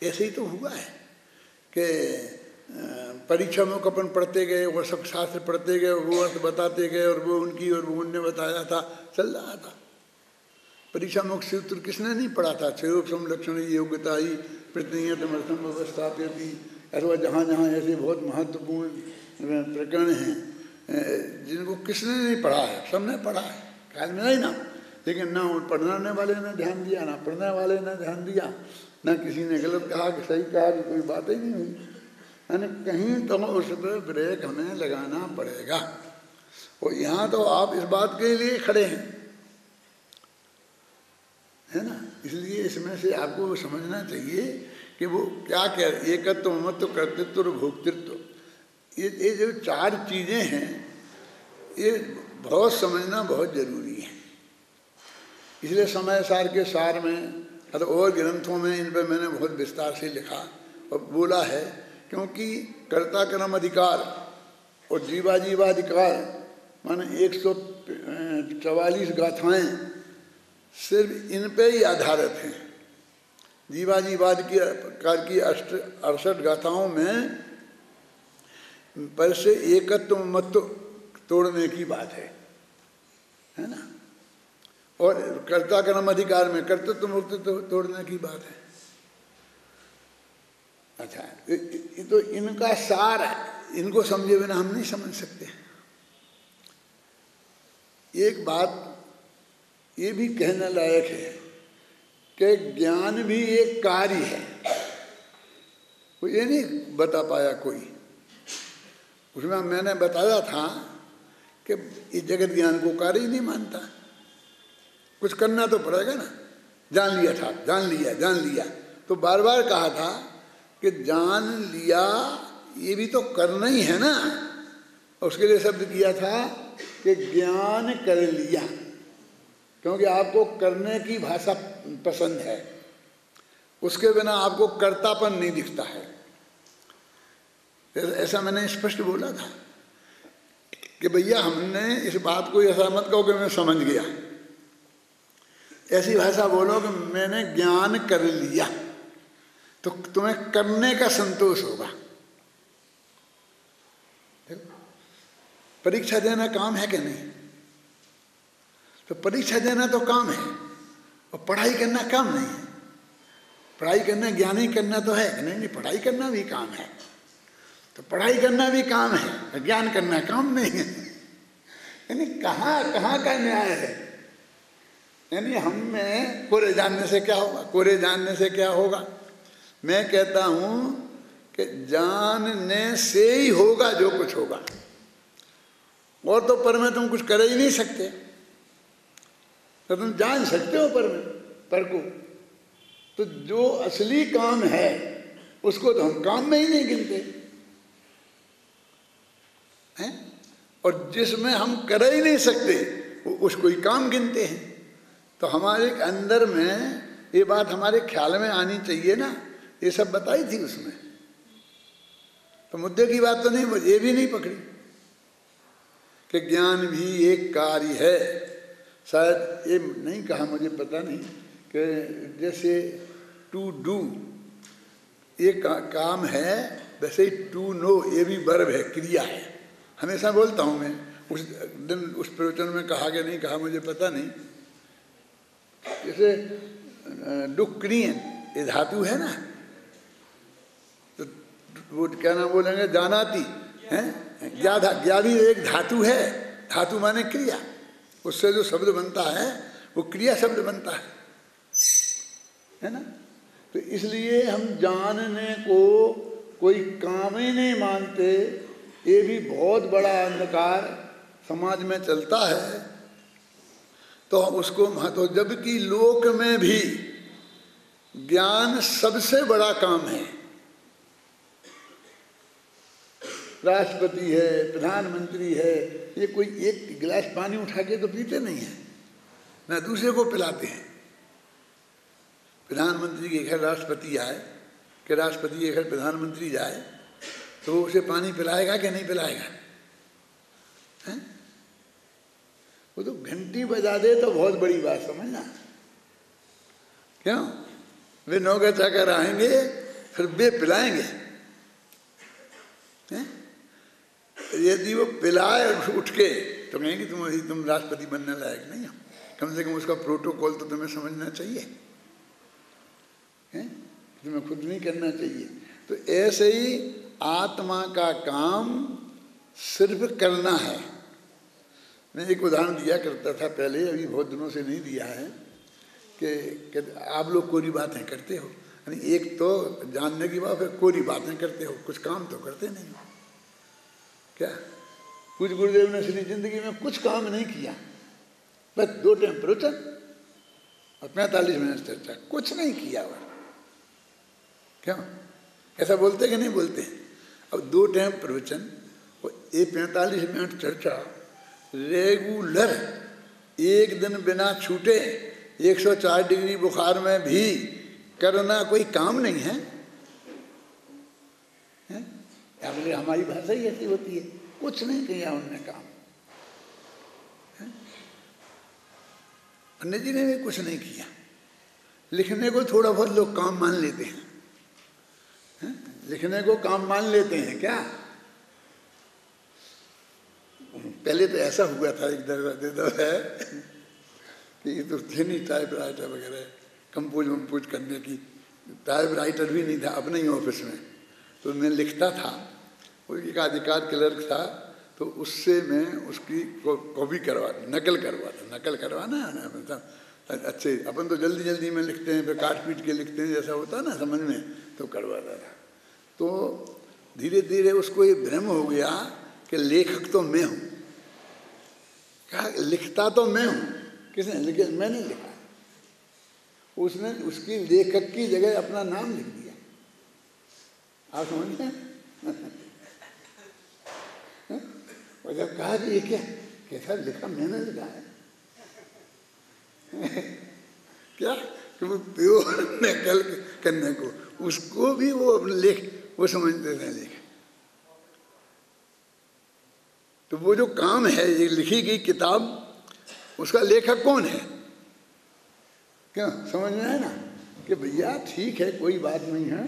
ऐसे ही तो हुआ है कि परीक्षा में अपन पढ़ते गए, वो सब शास्त्र पढ़ते गए, वो अर्थ बताते गए, और वो उनकी और वो उनने बताया था, चल रहा था। परीक्षा में सूत्र किसने नहीं पढ़ा था? क्षयोप संलक्षण योग्यता ही प्रतिनियतमर्थम अवस्थापयति, अथवा जहाँ जहाँ ऐसे बहुत महत्वपूर्ण प्रकरण हैं जिनको किसने नहीं पढ़ा है, सबने पढ़ा है, ख्याल में नहीं ना। लेकिन ना पढ़ने वाले ने ध्यान दिया, ना पढ़ने वाले ने ध्यान दिया, ना किसी ने गलत कहा कि सही कहा, कि कोई बात ही नहीं हुई। यानी कहीं तो उस पर ब्रेक हमें लगाना पड़ेगा। और यहाँ तो आप इस बात के लिए खड़े हैं, है ना। इसलिए इसमें से आपको समझना चाहिए कि वो क्या कह रहे, एकत्व, ममत्व, कर्तृत्व और भोक्तृत्व, ये जो चार चीज़ें हैं, ये बहुत समझना बहुत जरूरी है। इसलिए समय सार के सार में और ग्रंथों में इन पर मैंने बहुत विस्तार से लिखा और बोला है, क्योंकि कर्ता कर्म अधिकार और जीवाजीवाधिकार माने 144 गाथाएं सिर्फ इन पे ही आधारित हैं। जीवाजीवाद की 68 गाथाओं में पर से एकत्व मत तोड़ने की बात है ना। और कर्ता कर्म अधिकार में कर्तृत्व मुक्तित्व तोड़ने की बात है। अच्छा, ये तो इनका सार है, इनको समझे बिना हम नहीं समझ सकते। एक बात ये भी कहने लायक है कि ज्ञान भी एक कार्य है। वो ये नहीं बता पाया कोई, उसमें मैंने बताया था कि इस जगत ज्ञान को कार्य ही नहीं मानता, कुछ करना तो पड़ेगा ना। जान लिया था, जान लिया, तो बार बार कहा था कि जान लिया ये भी तो करना ही है ना। उसके लिए शब्द किया था कि ज्ञान कर लिया, क्योंकि आपको करने की भाषा पसंद है, उसके बिना आपको कर्तापन नहीं दिखता है। ऐसा मैंने स्पष्ट बोला था कि भैया हमने इस बात को ऐसा मत कहो कि मैं समझ गया, ऐसी भाषा बोलो कि मैंने ज्ञान कर लिया, तो तुम्हें करने का संतोष होगा। परीक्षा देना काम है कि नहीं? तो परीक्षा देना तो काम है, और पढ़ाई करना काम नहीं है। पढ़ाई करना, ज्ञान ही करना तो है कि नहीं? पढ़ाई करना भी काम है, तो पढ़ाई करना भी काम है, ज्ञान करना काम नहीं है। यानी कहाँ का न्याय है? यानी हम में कोरे जानने से क्या होगा? कोरे जानने से क्या होगा? मैं कहता हूं कि जानने से ही होगा जो कुछ होगा, और तो पर में तुम कुछ कर ही नहीं सकते। तो तुम जान सकते हो पर को, तो जो असली काम है उसको तो हम काम में ही नहीं गिनते हैं, और जिसमें हम कर ही नहीं सकते उसको ही काम गिनते हैं। तो हमारे अंदर में ये बात हमारे ख्याल में आनी चाहिए ना। ये सब बताई थी उसमें, तो मुद्दे की बात तो नहीं, ये भी नहीं पकड़ी कि ज्ञान भी एक कार्य है। शायद ये नहीं कहा, मुझे पता नहीं, कि जैसे टू डू ये काम है, वैसे ही टू नो ये भी वर्ब है, क्रिया है। हमेशा बोलता हूँ मैं, उस दिन उस प्रवचन में कहा कि नहीं कहा मुझे पता नहीं। जैसे डुक्रियन ये धातु है ना, तो वो क्या नाम बोलेंगे, जानाती है, ज्ञा भी एक धातु है। धातु माने क्रिया, उससे जो शब्द बनता है वो क्रिया शब्द बनता है ना। तो इसलिए हम जानने को कोई काम ही नहीं मानते। ये भी बहुत बड़ा अंधकार समाज में चलता है, तो उसको महत्व, जबकि लोक में भी ज्ञान सबसे बड़ा काम है। राष्ट्रपति है, प्रधानमंत्री है, ये कोई एक गिलास पानी उठा के तो पीते नहीं है ना, दूसरे को पिलाते हैं। प्रधानमंत्री के घर राष्ट्रपति आए, कि राष्ट्रपति के घर प्रधानमंत्री जाए, तो वो उसे पानी पिलाएगा कि नहीं पिलाएगा? हैं? वो तो घंटी बजा दे तो बहुत बड़ी बात समझना। क्यों? वे नौकर चाकर आएंगे फिर वे पिलाएंगे। यदि वो पिलाए उठ के तो कहेंगे तुम राष्ट्रपति बनने लायक नहीं हो, कम से कम उसका प्रोटोकॉल तो तुम्हें समझना चाहिए, तुम्हें खुद नहीं करना चाहिए। तो ऐसे ही आत्मा का काम सिर्फ करना है। मैं एक उदाहरण दिया करता था पहले, अभी बहुत दिनों से नहीं दिया है, कि आप लोग कोरी बातें करते हो, यानी एक तो जानने की बात, फिर कोरी बातें करते हो, कुछ काम तो करते नहीं हो। क्या कुछ गुरुदेव ने अपनी जिंदगी में कुछ काम नहीं किया, बस 2 टाइम प्रवचन और 45 मिनट चर्चा, कुछ नहीं किया वह। क्यों ऐसा बोलते कि नहीं बोलते? अब 2 टाइम प्रवचन और 45 मिनट चर्चा रेगुलर, एक दिन बिना छूटे 104 डिग्री बुखार में भी करना कोई काम नहीं है, क्या बोले? हमारी भाषा ही ऐसी होती है, कुछ नहीं किया उनने काम। अन्य जी ने भी कुछ नहीं किया। लिखने को थोड़ा बहुत लोग काम मान लेते हैं, लिखने को काम मान लेते हैं क्या? पहले तो ऐसा हुआ था एक दर्जा है कि ये तो थे नहीं टाइप राइटर वगैरह, कंपोज करने की टाइप राइटर भी नहीं था अपने ही ऑफिस में। तो मैं लिखता था, वो एक अधिकार क्लर्क था, तो उससे मैं उसकी कॉपी नकल करवाना मतलब अच्छे, अपन तो जल्दी जल्दी में लिखते हैं, फिर काट पीट के लिखते हैं, जैसा होता है ना समझ में, तो करवाता था। तो धीरे धीरे उसको ये भ्रम हो गया कि लेखक तो मैं हूँ। कहा लिखता तो मैं हूँ, किसने लिखा? मैंने लिखा। उसने उसकी लेखक की जगह अपना नाम लिख दिया। आप समझते हैं? और जब कहा कि ये क्या कैसा लिखा, मैंने लिखा है क्या कि वो प्योर नकल करने को, उसको भी वो वो समझते थे लेख। तो वो जो काम है, ये लिखी गई किताब, उसका लेखक कौन है? क्या समझ में है ना कि भैया ठीक है, कोई बात नहीं है,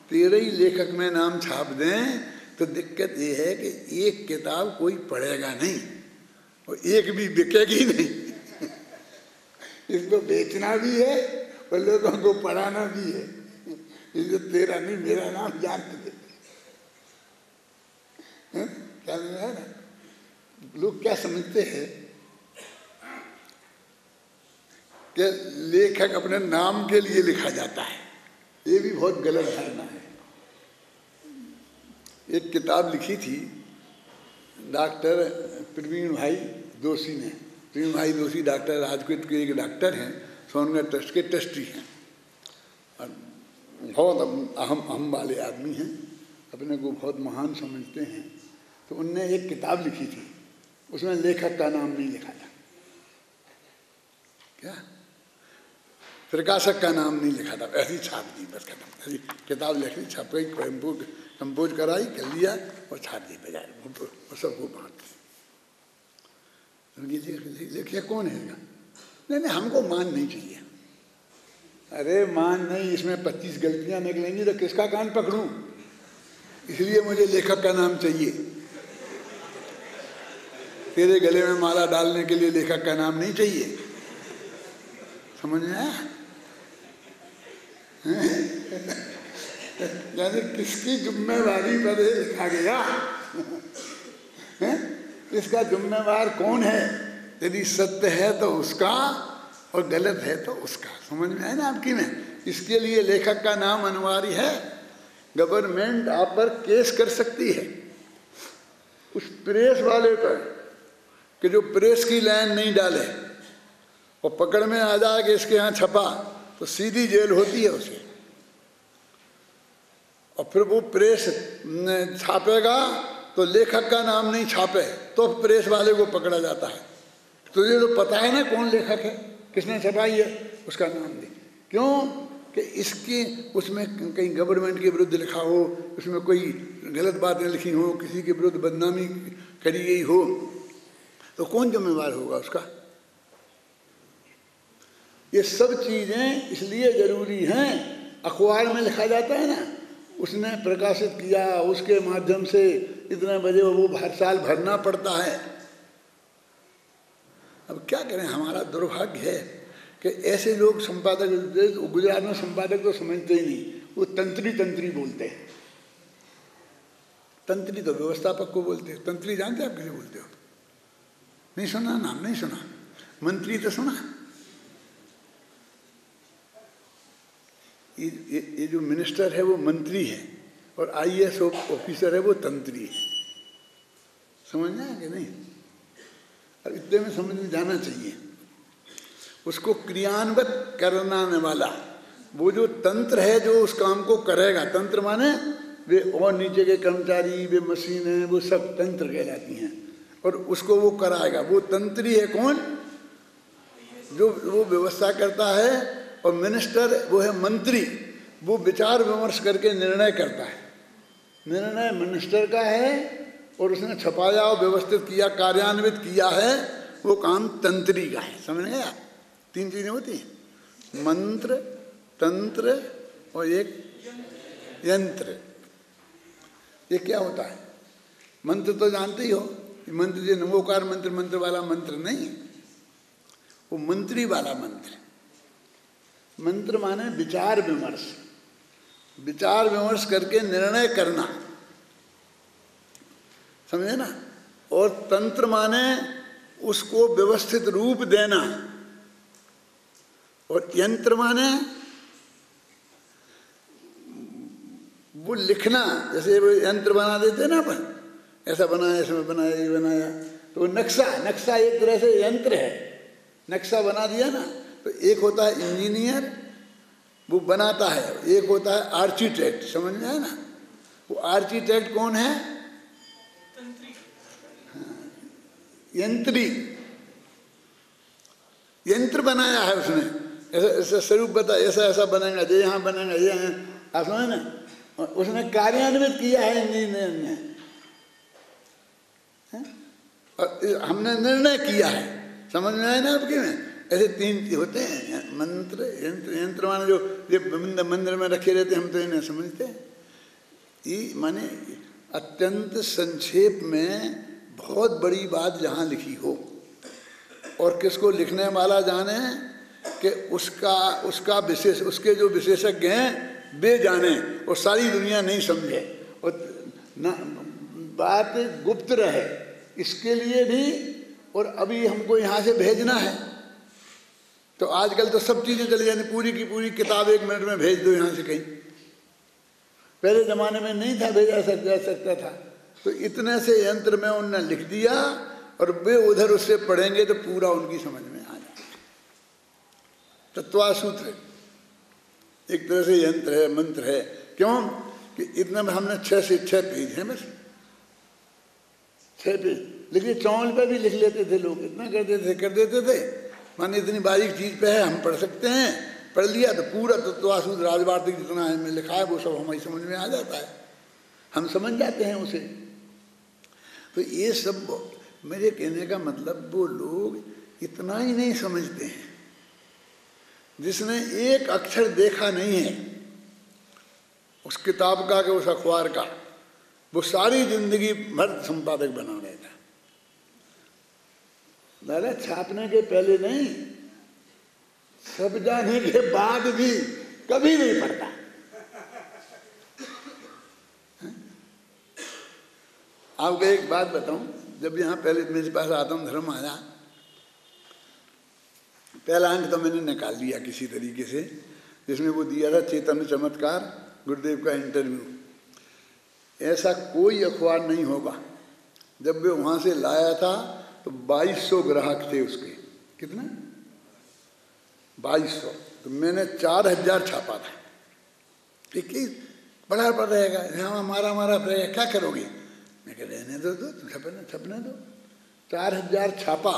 तेरे ही लेखक में नाम छाप दें, तो दिक्कत ये है कि एक किताब कोई पढ़ेगा नहीं और एक भी बिकेगी नहीं। इसको बेचना भी है और लोगों को पढ़ाना भी है। इसको तेरा नहीं मेरा नाम जानते थे, क्या है ना? लोग क्या समझते हैं कि लेखक अपने नाम के लिए लिखा जाता है, ये भी बहुत गलत धारणा है। एक किताब लिखी थी डॉक्टर प्रवीण भाई दोषी ने। प्रवीण भाई दोषी डॉक्टर राजकोट के एक डॉक्टर हैं, सोनगढ़ ट्रस्ट के ट्रस्टी हैं और बहुत अहम वाले आदमी हैं, अपने को बहुत महान समझते हैं। तो उनने एक किताब लिखी थी, उसमें लेखक का नाम नहीं लिखा था। क्या प्रकाशक का नाम नहीं लिखा था, ऐसी छाप दी, बस खत्म। ऐसी किताब लिखी, छाप गई, कंपोज कराई, कर लिया और छाप दी बजाय, और सबको बांट दी। देखिए कौन है? नहीं हमको मान नहीं चाहिए। अरे मान नहीं, इसमें 25 गलतियां निकलेंगी तो किसका कान पकड़ूं? इसलिए मुझे लेखक का नाम चाहिए। तेरे गले में माला डालने के लिए लेखक का नाम नहीं चाहिए, समझ में आया? यानी किसकी जिम्मेवारी पर लिखा गया? इसका जिम्मेवार कौन है? यदि सत्य है तो उसका और गलत है तो उसका। समझ में है ना आपकी? में इसके लिए लेखक का नाम अनिवार्य है। गवर्नमेंट आप पर केस कर सकती है उस प्रेस वाले पर कि जो प्रेस की लाइन नहीं डाले और पकड़ में आ जाए कि इसके यहाँ छपा, तो सीधी जेल होती है उसे। और फिर वो प्रेस छापेगा तो लेखक का नाम नहीं छापे तो प्रेस वाले को पकड़ा जाता है। तुझे तो पता है ना कौन लेखक है, किसने छपाई है, उसका नाम दे। क्यों कि इसके उसमें कहीं गवर्नमेंट के विरुद्ध लिखा हो, उसमें कोई गलत बातें लिखी हो, किसी के विरुद्ध बदनामी करी गई हो, तो कौन जिम्मेवार होगा उसका? ये सब चीज़ें इसलिए ज़रूरी हैं। अखबार में लिखा जाता है ना, उसने प्रकाशित किया, उसके माध्यम से इतने बजे वो हर साल भरना पड़ता है। अब क्या करें, हमारा दुर्भाग्य है कि ऐसे लोग संपादक, गुजरात में संपादक तो समझते ही नहीं, वो तंत्री तंत्री बोलते हैं। तंत्री तो व्यवस्थापक को बोलते हैं, तंत्री जानते हैं आप किसे बोलते हो? नहीं सुना, नाम नहीं सुना। मंत्री तो सुना। ये जो मिनिस्टर है वो मंत्री है, और IAS ऑफिसर है वो तंत्री है। समझना है कि नहीं? और इतने में समझ में जाना चाहिए। उसको क्रियान्वित करने वाला वो जो तंत्र है, जो उस काम को करेगा, तंत्र माने वे और नीचे के कर्मचारी, वे मशीनें, वो सब तंत्र कहलाती हैं, और उसको वो कराएगा। वो तंत्री है कौन? जो वो व्यवस्था करता है। और मिनिस्टर वो है मंत्री, वो विचार विमर्श करके निर्णय करता है। निर्णय मिनिस्टर का है, और उसने छपाया और व्यवस्थित किया, कार्यान्वित किया है, वो काम तंत्री का है। समझ गए? 3 चीजें होती हैं, मंत्र, तंत्र और एक यंत्र। ये क्या होता है? मंत्र तो जानते ही हो, मंत्र जो नमोकार मंत्र, मंत्र वाला मंत्र नहीं, वो मंत्री वाला मंत्र। मंत्र माने विचार विमर्श, विचार विमर्श करके निर्णय करना, समझे ना? और तंत्र माने उसको व्यवस्थित रूप देना, और यंत्र माने वो लिखना। जैसे वो यंत्र बना देते ना अपन, ऐसा बनाया, इसमें बनाया, ये बनाया, तो वो नक्शा एक तरह से यंत्र है। नक्शा बना दिया ना, तो एक होता है इंजीनियर, वो बनाता है, एक होता है आर्किटेक्ट। समझ में आया ना? वो आर्किटेक्ट कौन है? यंत्री। यंत्र बनाया है उसने, ऐसा स्वरूप बताया, ऐसा ऐसा बनेगा, ये यहाँ बनेगा, ये यहाँ, आप समझ ना? उसने कार्यान्वित किया है इंजीनियर ने, और हमने निर्णय किया है। समझ में आया ना आपके में? ऐसे 3 होते हैं, मंत्र, यंत्र। यंत्र माने जो ये मंदिर में रखे रहते, हम तो इन्हें समझते हैं। ये माने अत्यंत संक्षेप में बहुत बड़ी बात जहाँ लिखी हो, और किसको लिखने वाला जाने कि उसका विशेष, उसके जो विशेषज्ञ हैं वे जाने, और सारी दुनिया नहीं समझे, और ना बात गुप्त रहे, इसके लिए भी। और अभी हमको यहाँ से भेजना है, तो आजकल तो सब चीज़ें चली जाती, पूरी की पूरी किताब 1 मिनट में भेज दो यहाँ से कहीं। पहले ज़माने में नहीं था, भेजा जा सकता था। तो इतने से यंत्र में उन्होंने लिख दिया, और वे उधर उससे पढ़ेंगे तो पूरा उनकी समझ में आ जाए। तत्वासूत्र एक तरह से यंत्र है, मंत्र है। क्यों कि इतना में हमने 6 से 6 पेज है, बस 6 पेज लिखिए। चौल पे भी लिख लेते थे लोग, इतना कर देते थे। माने इतनी बारीक चीज पे है, हम पढ़ सकते हैं, पढ़ लिया तो पूरा तत्वासूत्र राजवार्तिक जितना है में लिखा है वो सब हमारी समझ में आ जाता है, हम समझ जाते हैं उसे। तो ये सब मेरे कहने का मतलब, वो लोग इतना ही नहीं समझते हैं, जिसने एक अक्षर देखा नहीं है उस किताब का कि उस अखबार का, वो सारी जिंदगी भर संपादक बना रहता है। दादा छापने के पहले नहीं, सब जाने के बाद भी कभी नहीं पढ़ता। आपको एक बात बताऊं, जब यहाँ पहले मेरे पास आत्म धर्म आया, पहला अंक तो मैंने निकाल लिया किसी तरीके से, जिसमें वो दिया था चेतन चमत्कार, गुरुदेव का इंटरव्यू। ऐसा कोई अखबार नहीं होगा। जब वे वहाँ से लाया था तो 2200 ग्राहक थे उसके। कितना? 2200। तो मैंने 4000 छापा था। ठीक है, बड़ा पड़ रहेगा, यहाँ हमारा रहेगा, क्या करोगे? मैं कह रहने दो, छपने दो। 4000 छापा।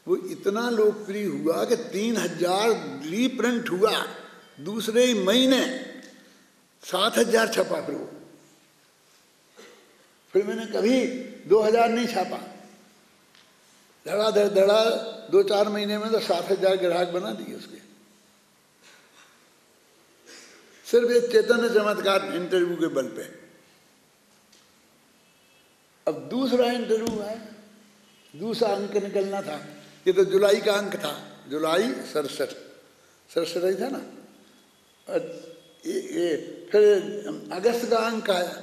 वो इतना लोकप्रिय हुआ कि 3000 रीप्रिंट हुआ दूसरे ही महीने, 7000 छपा। फिर मैंने कभी 2000 नहीं छापा, धड़ा 2-4 महीने में तो 7000 ग्राहक बना दिए उसके। सिर्फ एक चैतन्य चमत्कार इंटरव्यू के बल पे। अब दूसरा इंटरव्यू है, दूसरा अंक निकलना था। ये तो जुलाई का अंक था, जुलाई 67 ही था ना। फिर अगस्त का अंक आया,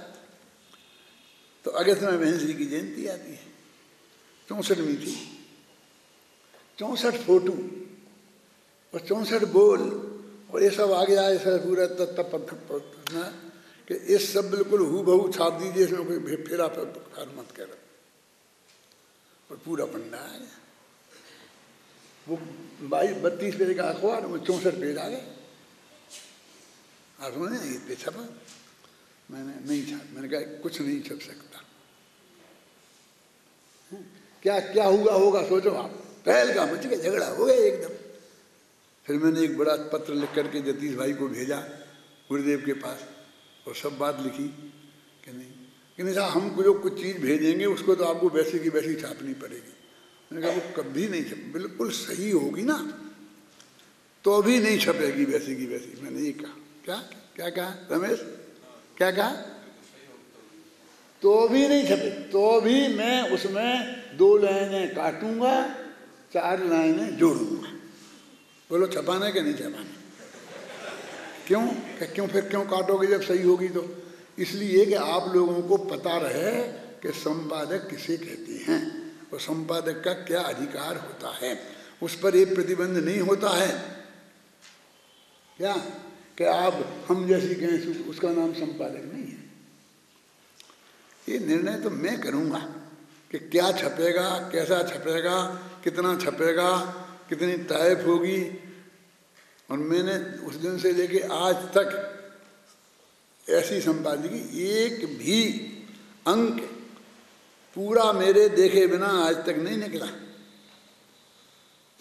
तो अगस्त में बहन श्री की जयंती आती है, 64वीं थी। 64 फोटो और 64 बोल और ये सब आ गया। ऐसा पूरा तत्व कि ये सब बिल्कुल हूबहू छाप दीजिए, इसमें कोई फेरा मत करो। और पूरा पन्ना आ गया, वो 22-32 पेज का अखबार में 64 पेज आ गए। आपने इस पे छपा, मैंने नहीं छाप, मैंने कहा कुछ नहीं छप सकता। क्या क्या हुआ होगा सोचो आप। पहल का मच गया, झगड़ा हो गया एकदम। फिर मैंने एक बड़ा पत्र लिख करके जतीश भाई को भेजा गुरुदेव के पास, और सब बात लिखी कि नहीं साहब, हम जो कुछ चीज़ भेजेंगे उसको तो आपको वैसे की वैसी छापनी पड़ेगी। मैंने कहा वो कभी नहीं छप, बिल्कुल सही होगी ना तो भी नहीं छपेगी वैसी की वैसी। मैंने ये कहा। क्या क्या कहा रमेश, क्या कहा? तो भी नहीं छपे, तो भी मैं उसमें 2 लाइनें काटूंगा, 4 लाइनें जोड़ूंगा। बोलो छपाने के नहीं छपाने? क्यों फिर क्यों काटोगे जब सही होगी तो? इसलिए कि आप लोगों को पता रहे कि संपादक किसे कहते हैं और संपादक का क्या अधिकार होता है। उस पर एक प्रतिबंध नहीं होता है क्या कि आप हम जैसी कहें उसका नाम संपादक नहीं है। ये निर्णय तो मैं करूँगा कि क्या छपेगा, कैसा छपेगा, कितना छपेगा, कितनी तारीफ होगी। और मैंने उस दिन से लेके आज तक ऐसी संपादकी एक भी अंक पूरा मेरे देखे बिना आज तक नहीं निकला।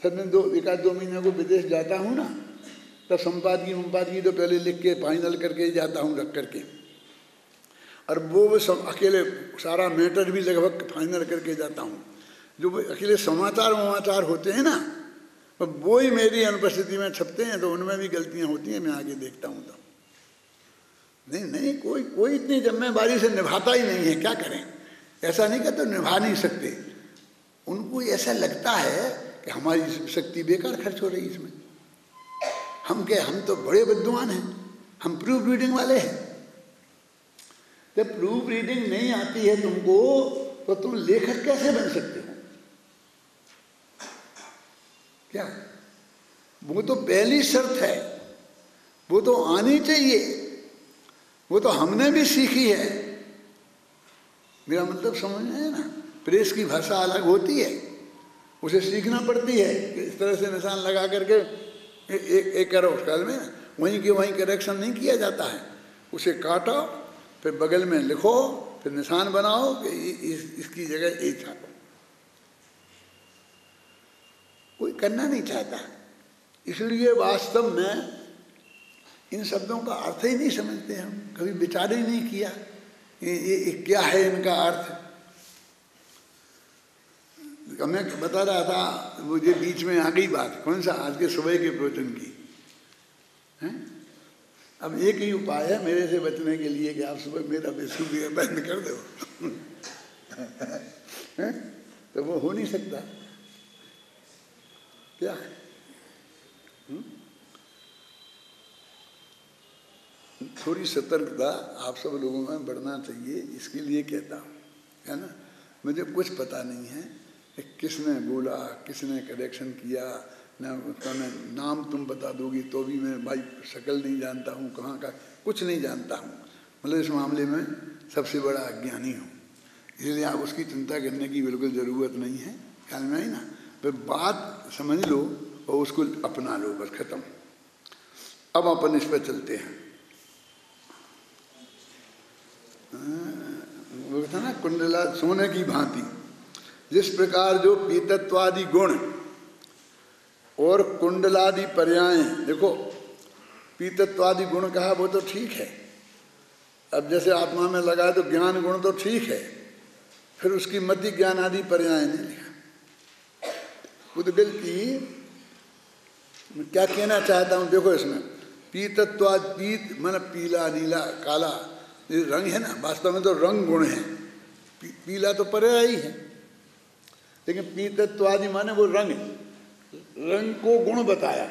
सर मैं 1-2 महीने को विदेश जाता हूँ ना, तब संपादकी तो पहले लिख के फाइनल करके ही जाता हूँ रख करके। और वो सब अकेले सारा मैटर भी लगभग फाइनल करके जाता हूँ। जो अकेले समाचार होते हैं ना, तो वो ही मेरी अनुपस्थिति में छपते हैं, तो उनमें भी गलतियाँ होती हैं। मैं आगे देखता हूँ तो नहीं कोई इतनी जिम्मेदारी से निभाता ही नहीं है। क्या करें? ऐसा नहीं कहते निभा नहीं सकते, उनको ऐसा लगता है कि हमारी शक्ति बेकार खर्च हो रही इसमें। हम तो बड़े विद्वान हैं, हम प्रूफ रीडिंग वाले हैं। जब प्रूफ रीडिंग नहीं आती है तुमको, तो तुम लेखक कैसे बन सकते हो? क्या वो तो पहली शर्त है, वो तो आनी चाहिए, वो तो हमने भी सीखी है। मेरा मतलब समझ में है ना? प्रेस की भाषा अलग होती है, उसे सीखना पड़ती है कि इस तरह से निशान लगा करके एक करो। काल में वहीं के वहीं करेक्शन नहीं किया जाता है, उसे काटो, फिर बगल में लिखो, फिर निशान बनाओ कि इसकी जगह एक छापो। कोई करना नहीं चाहता, इसलिए वास्तव में इन शब्दों का अर्थ ही नहीं समझते हम, कभी विचार ही नहीं किया ये क्या है इनका अर्थ। मैं बता रहा था, मुझे बीच में आ गई बात, कौन सा? आज के सुबह के प्रवचन की है। अब एक ही उपाय है मेरे से बचने के लिए कि आप सुबह मेरा बेसुबह बंद कर दो तो वो हो नहीं सकता। क्या है? थोड़ी सतर्कता आप सब लोगों में बढ़ना चाहिए, इसके लिए कहता हूँ, है ना। मुझे कुछ पता नहीं है कि किसने बोला, किसने करेक्शन किया, ना उसका नाम तुम बता दोगी तो भी मैं भाई शक्ल नहीं जानता हूँ, कहाँ का कुछ नहीं जानता हूँ। मतलब इस मामले में सबसे बड़ा अज्ञानी हूँ, इसलिए आप उसकी चिंता करने की बिल्कुल ज़रूरत नहीं है। ख्याल में आई ना? तो बात समझ लो और उसको अपना लो, बस खत्म। अब अपन इस पर चलते हैं। वो था ना, कुंडला सोने की भांति, जिस प्रकार जो पीतत्वादि गुण और कुंडलादि पर्याय, देखो पीतत्वादि गुण कहा वो तो ठीक है, अब जैसे आत्मा में लगा तो ज्ञान गुण तो ठीक है, फिर उसकी मति ज्ञान आदि पर्याय नहीं लिखा। उद्गल की मैं क्या कहना चाहता हूँ, देखो इसमें पीतत्वाद, पीत मन पीला नीला काला, ये रंग है ना, वास्तव में तो रंग गुण है। पीला तो पर्याय ही है, लेकिन पीतत्वादि माने वो रंग, रंग को गुण बताया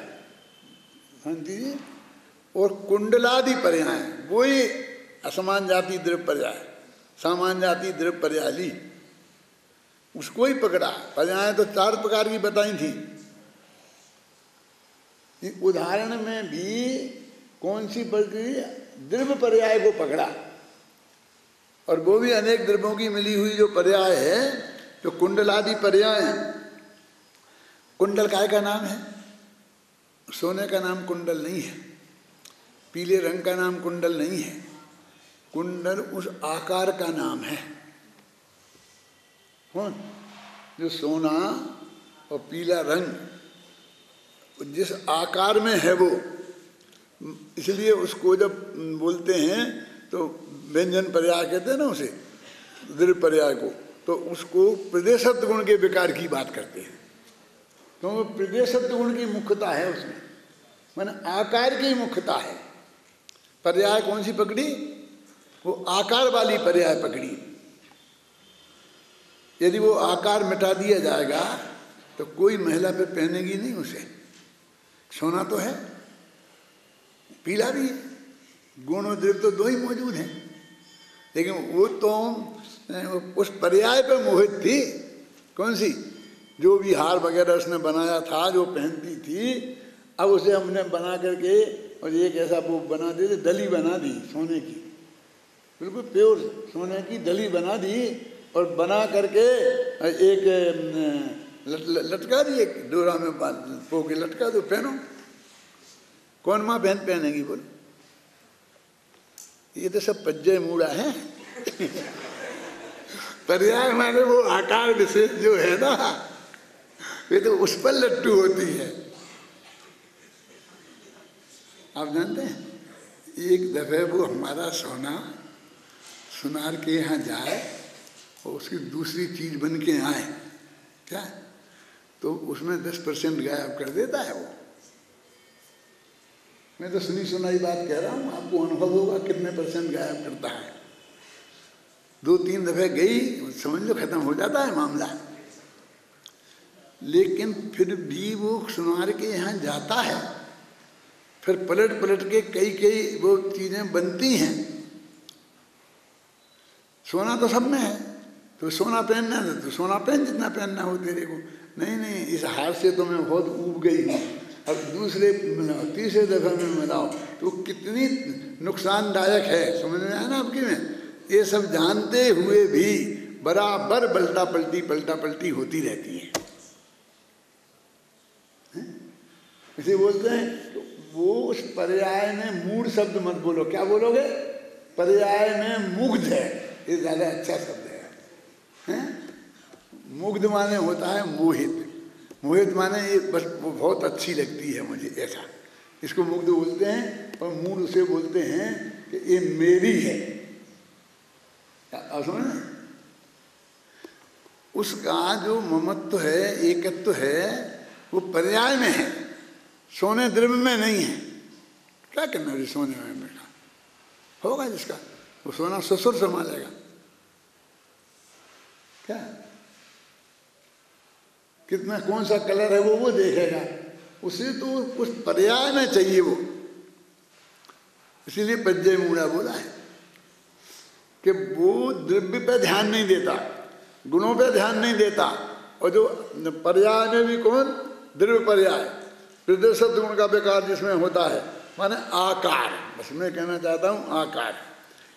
शांति जी। और कुंडलादि पर्याय वही असमान जाति द्रव्य पर्याय, सामान्य जाति द्रव्य पर्याय ली, उसको ही पकड़ा। पर्याय तो 4 प्रकार की बताई थी। उदाहरण में भी कौन सी प्रक्रिया, द्रव्य पर्याय को पकड़ा, और वो भी अनेक द्रव्यों की मिली हुई जो पर्याय है, जो कुंडलादि पर्याय है। कुंडल काय का नाम है? सोने का नाम कुंडल नहीं है, पीले रंग का नाम कुंडल नहीं है। कुंडल उस आकार का नाम है। कौन? जो सोना और पीला रंग जिस आकार में है वो, इसलिए उसको जब बोलते हैं तो व्यंजन पर्याय कहते हैं ना उसे, द्रव्य पर्याय को, तो उसको प्रदेशत्व गुण के विकार की बात करते हैं, क्योंकि प्रदेशत्व गुण की मुख्यता है उसमें, माने आकार की मुख्यता है। पर्याय कौन सी पकड़ी? वो आकार वाली पर्याय पकड़ी। यदि वो आकार मिटा दिया जाएगा तो कोई महिला फिर पहनेगी नहीं उसे। सोना तो है, पीला भी है, गुण और द्रव्य तो 2 ही मौजूद हैं, लेकिन वो तो उस पर्याय पर मोहित थी। कौन सी? जो भी हार वगैरह उसने बनाया था, जो पहनती थी, अब उसे हमने बना करके और एक ऐसा वो बना दी, डली बना दी सोने की, बिल्कुल प्योर सोने की डली बना दी, और बना करके एक लटका दी, एक डोरा में पो के लटका दो, पहनो। कौन माँ बहन पहनेगी? बोलो। ये तो सब पज्जे मूड़ा है। पर्याय माने वो आकार विशेष जो है ना, वे तो उस पर लट्टू होती है। आप जानते हैं, एक दफे वो हमारा सोना सुनार के यहाँ जाए और उसकी दूसरी चीज बन के आए क्या, तो उसमें 10% गायब कर देता है वो। मैं तो सुनी सुनाई बात कह रहा हूँ, आपको अनुभव होगा कितने % गायब करता है। 2-3 दफे गई, समझ लो खत्म हो जाता है मामला। लेकिन फिर भी वो सुनार के यहाँ जाता है, फिर पलट पलट के कई वो चीजें बनती हैं। सोना तो सब में है, तो सोना पहनना है तो सोना पहन, जितना पहनना हो तेरे को। नहीं, इस हार से तो मैं बहुत ऊब गई हूँ, अब दूसरे तीसरे दफे में मिलाओ तो कितनी नुकसानदायक है। समझ में आया ना आपकी में? ये सब जानते हुए भी बराबर पलटा पलटी होती रहती है। इसे बोलते हैं वो उस पर्याय में मूढ़ शब्द मत बोलो। क्या बोलोगे? पर्याय में मुग्ध है, ये ज्यादा अच्छा शब्द है। मुग्ध माने होता है मोहित। मोहित माने ये बस वो बहुत अच्छी लगती है मुझे, ऐसा इसको मुग्ध बोलते हैं। और मूढ़ उसे बोलते हैं कि ये मेरी है। समझ में? उसका जो ममत्व है, एकत्व है, वो पर्याय में है, सोने द्रव्य में नहीं है। क्या करना है सोने में बैठा होगा जिसका, वो सोना ससुर संभालेगा क्या? कितना कौन सा कलर है वो देखेगा, उसे तो कुछ पर्याय में चाहिए वो। इसीलिए पज्जे मूढ़ा बोला है कि वो द्रव्य पे ध्यान नहीं देता, गुणों पे ध्यान नहीं देता। और जो पर्याय में भी कौन? द्रव्य पर्याय, प्रदेशत्व गुण का विकार जिसमें होता है, माने आकार। बस मैं कहना चाहता हूँ आकार।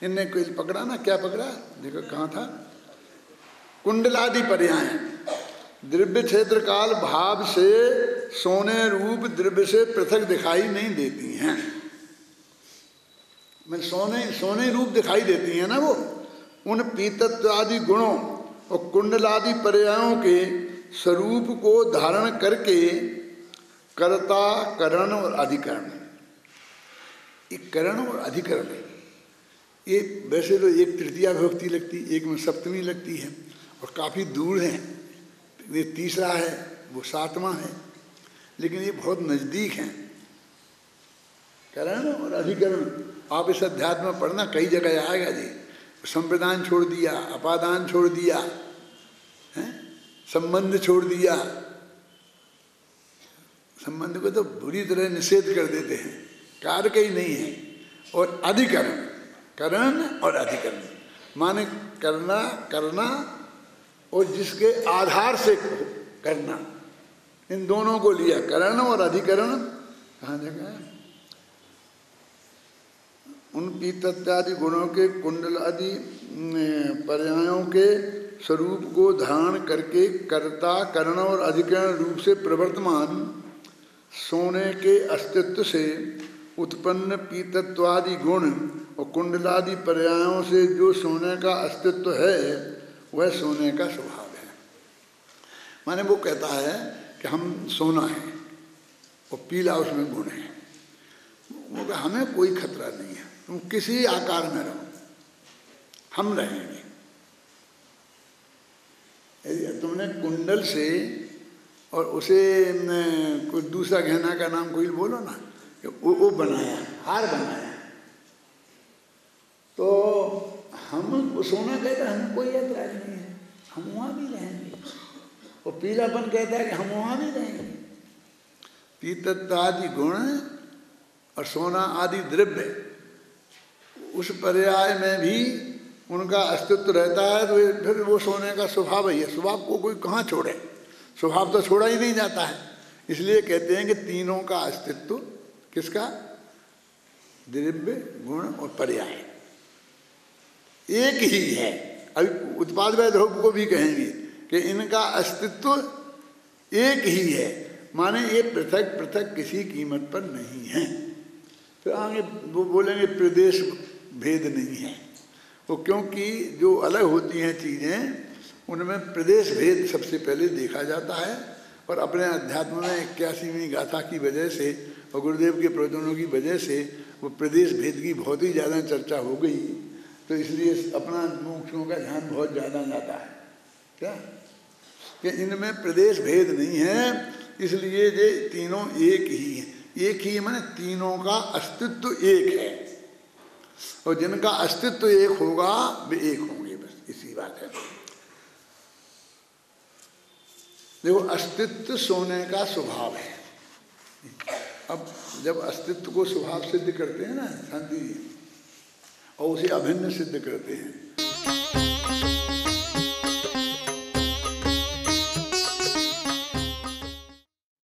इनने कोई पकड़ा ना, क्या पकड़ा? देखो कहाँ था? कुंडलादि पर्याय, द्रव्य क्षेत्र काल भाव से सोने रूप द्रव्य से पृथक दिखाई नहीं देती हैं। मैं सोने रूप दिखाई देती हैं ना वो, उन पीतत्व आदि गुणों और कुंडलादि पर्यायों के स्वरूप को धारण करके कर्ता, करण और अधिकरण। एक करण और अधिकरण, ये वैसे तो एक तृतीया विभक्ति लगती, एक में सप्तमी लगती है और काफ़ी दूर है। ये तीसरा है, वो 7वां है, लेकिन ये बहुत नज़दीक हैं। करण और अधिकरण। आप इस अध्यात्म में पढ़ना, कई जगह आएगा जी। संप्रदान छोड़ दिया, अपादान छोड़ दिया, है संबंध छोड़ दिया। संबंध को तो बुरी तरह निषेध कर देते हैं, कारक ही नहीं है। और अधिकरण, करण और अधिकरण माने करना, करना और जिसके आधार से करना, इन दोनों को लिया। करण और अधिकरण कहाँ जगह है? उन पीतत्यादि गुणों के कुंडल आदि पर्यायों के स्वरूप को धारण करके कर्ता, करण और अधिकरण रूप से प्रवर्तमान सोने के अस्तित्व से उत्पन्न पीतत्वादि गुण और कुंडलादि पर्यायों से जो सोने का अस्तित्व है वह सोने का स्वभाव है। माने वो कहता है कि हम सोना है और पीला उसमें गुण है। वो कहा हमें कोई खतरा नहीं है, तुम किसी आकार में रहो, हम रहेंगे। तुमने कुंडल से और उसे कोई दूसरा गहना का नाम कोई बोलो ना, वो बनाया, हार बनाया, तो हम सोना कहता है हमें कोई ऐतराज नहीं है, हम वहाँ भी रहेंगे। और पीलापन कहता है कि हम वहाँ भी रहेंगे। पीतत्वादि गुण और सोना आदि द्रव्य उस पर्याय में भी उनका अस्तित्व रहता है, तो फिर वो सोने का स्वभाव ही है। स्वभाव को कोई कहाँ छोड़े, स्वभाव तो छोड़ा ही नहीं जाता है। इसलिए कहते हैं कि तीनों का अस्तित्व किसका, द्रव्य, गुण और पर्याय एक ही है। अभी उत्पाद व ध्रुव को भी कहेंगे कि इनका अस्तित्व एक ही है, माने ये पृथक पृथक किसी कीमत पर नहीं है। फिर आगे वो बोलेंगे प्रदेश भेद नहीं है वो, क्योंकि जो अलग होती हैं चीज़ें उनमें प्रदेश भेद सबसे पहले देखा जाता है। और अपने अध्यात्म में 81वीं गाथा की वजह से और गुरुदेव के प्रवचनों की वजह से वो प्रदेश भेद की बहुत ही ज़्यादा चर्चा हो गई, तो इसलिए अपना मोक्षों का ध्यान बहुत ज़्यादा जाता है। क्या कि इनमें प्रदेश भेद नहीं है, इसलिए ये तीनों एक ही है। एक ही माने तीनों का अस्तित्व एक है, और जिनका अस्तित्व एक होगा वे एक होंगे, बस इसी बात है। देखो अस्तित्व सोने का स्वभाव है। अब जब अस्तित्व को स्वभाव सिद्ध करते हैं ना शांति जी, और उसे अभिन्न सिद्ध करते हैं,